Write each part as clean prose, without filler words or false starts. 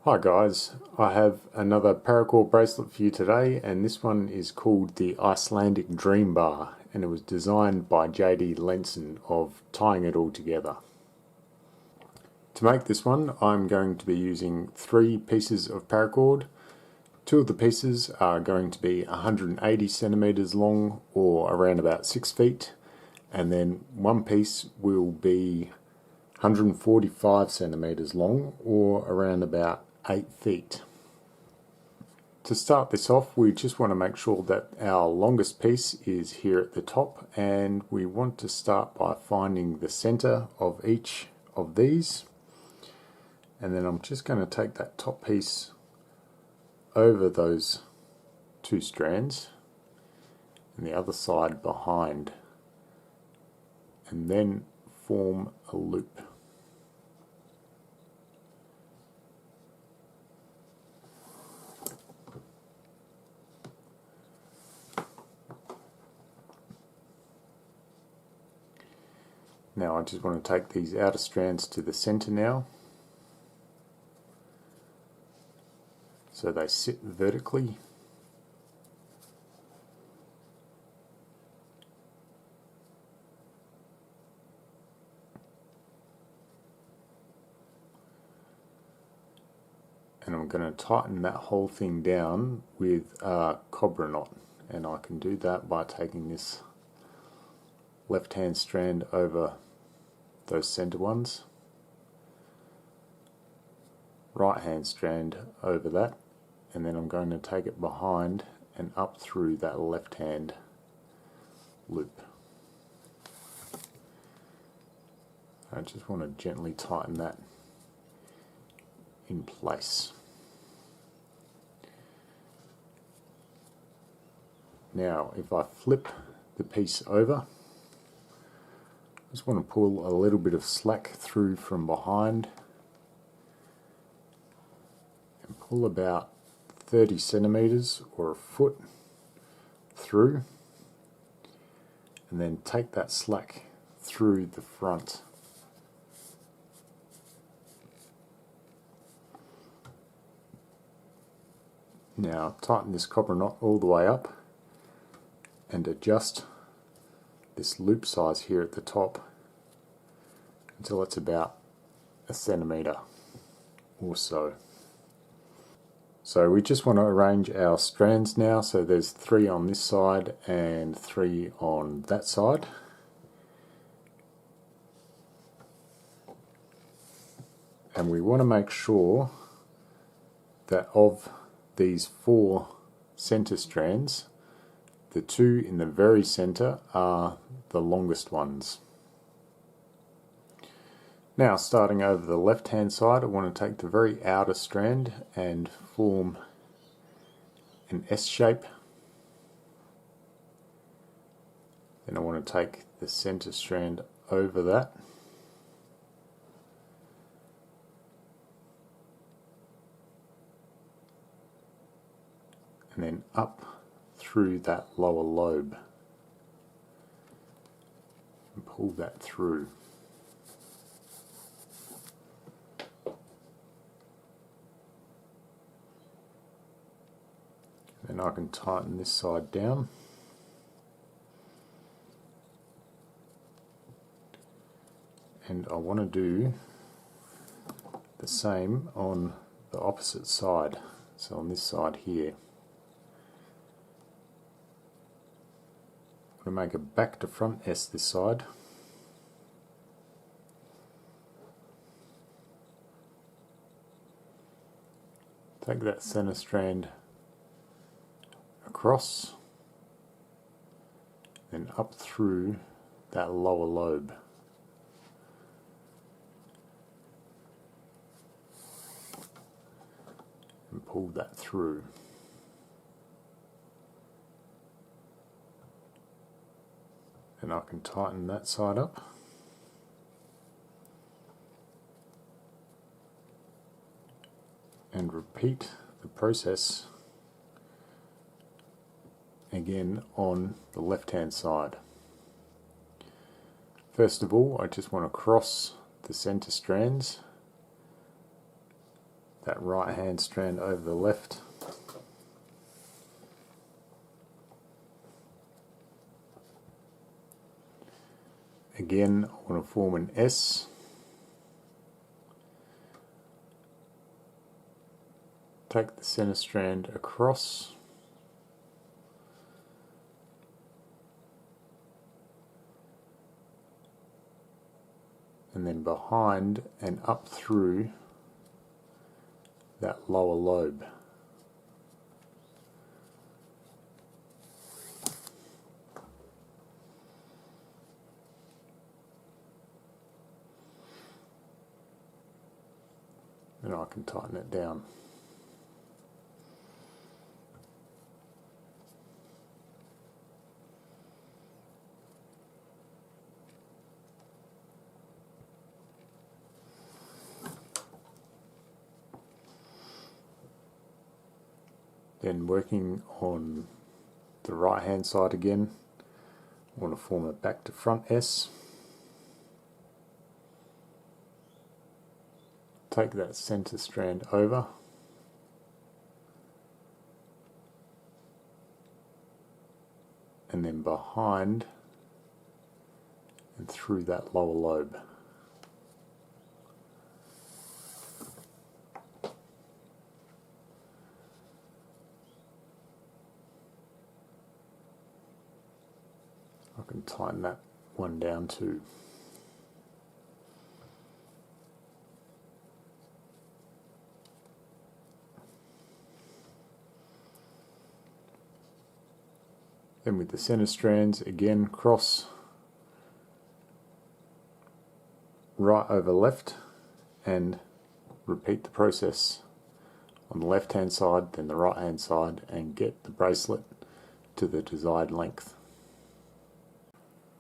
Hi guys, I have another Paracord bracelet for you today, and this one is called the Icelandic Dream bar, and it was designed by JD Lenson of Tying It All Together. To make this one, I'm going to be using 3 pieces of paracord. 2 of the pieces are going to be 180 centimeters long, or around about 6 feet, and then one piece will be 145 centimeters long, or around about 8 feet. To start this off, we just want to make sure that our longest piece is here at the top, and we want to start by finding the center of each of these, and then I'm just going to take that top piece over those 2 strands and the other side behind, and then form a loop. Now I just want to take these outer strands to the center now, so they sit vertically. And I'm going to tighten that whole thing down with a cobra knot, and I can do that by taking this left hand strand over those center ones, right hand strand over that, and then I'm going to take it behind and up through that left hand loop. I just want to gently tighten that in place. Now if I flip the piece over, I just want to pull a little bit of slack through from behind and pull about 30 centimeters or a foot through, and then take that slack through the front. Now tighten this cobra knot all the way up and adjust this loop size here at the top until it's about 1 centimeter or so. So we just want to arrange our strands now, so there's 3 on this side and 3 on that side. And we want to make sure that of these 4 center strands, the 2 in the very center are the longest ones. Now, starting over the left hand side, I want to take the very outer strand and form an S shape. Then I want to take the center strand over that, and then up through that lower lobe and pull that through. Then I can tighten this side down. And I want to do the same on the opposite side, so on this side here. I'm going to make a back to front S this side. Take that center strand across, then up through that lower lobe. And pull that through. And I can tighten that side up. And repeat the process again on the left hand side. First of all, I just want to cross the center strands that right hand strand over the left. Again, I want to form an S. Take the center strand across. And then behind and up through that lower lobe. And I can tighten it down. Then working on the right hand side again, I want to form a back to front S. Take that center strand over, and then behind and through that lower lobe. I can tighten that one down too. Then with the center strands, again cross right over left and repeat the process on the left hand side, then the right hand side, and get the bracelet to the desired length.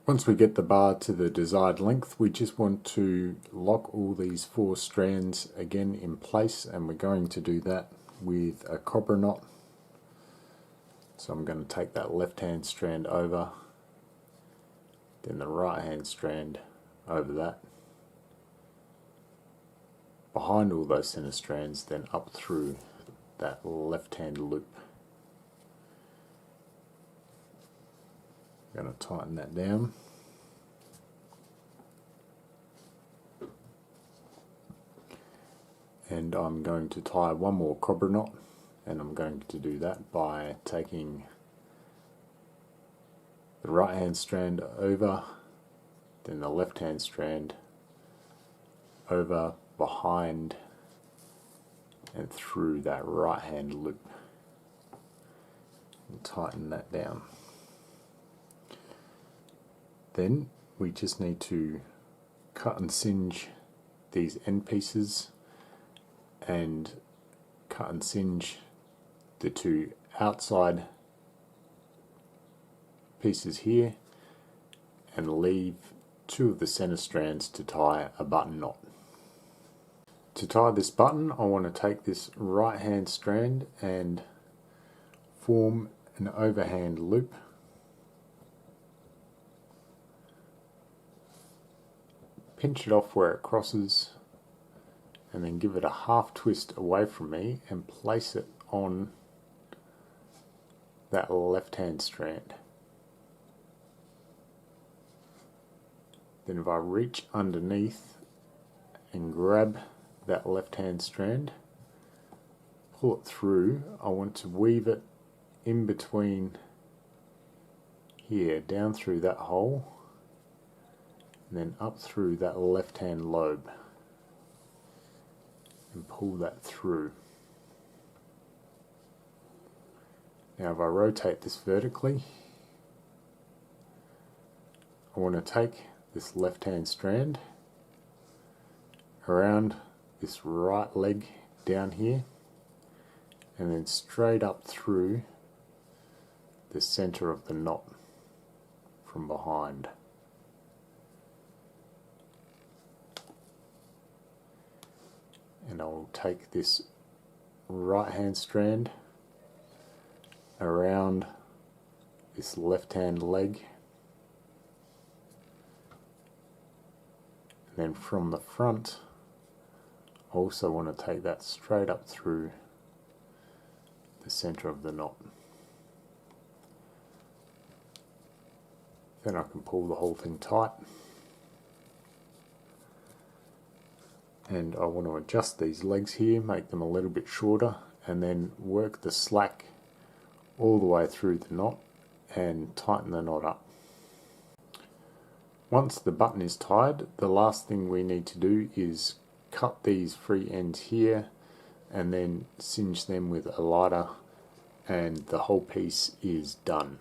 Once we get the bar to the desired length, we just want to lock all these 4 strands again in place, and we're going to do that with a cobra knot. So I'm going to take that left hand strand over, then the right hand strand over that, behind all those center strands, then up through that left hand loop. I'm going to tighten that down. And I'm going to tie one more cobra knot, and I'm going to do that by taking the right hand strand over, then the left hand strand over, behind and through that right hand loop, and tighten that down. Then we just need to cut and singe these end pieces and cut and singe the 2 outside pieces here, and leave 2 of the center strands to tie a button knot. To tie this button, I want to take this right hand strand and form an overhand loop. Pinch it off where it crosses, and then give it a half twist away from me and place it on that left hand strand. Then if I reach underneath and grab that left hand strand, pull it through, I want to weave it in between here, down through that hole, and then up through that left hand lobe, and pull that through. Now if I rotate this vertically, I want to take this left hand strand around this right leg down here, and then straight up through the center of the knot from behind. And I'll take this right hand strand around this left hand leg, and then from the front also want to take that straight up through the center of the knot. Then I can pull the whole thing tight. And I want to adjust these legs here, make them a little bit shorter, and then work the slack all the way through the knot and tighten the knot up. Once the button is tied, the last thing we need to do is cut these free ends here and then singe them with a lighter, and the whole piece is done.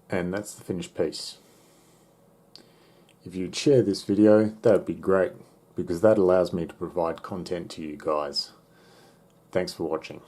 And that's the finished piece. If you'd share this video, that would be great, because that allows me to provide content to you guys. Thanks for watching.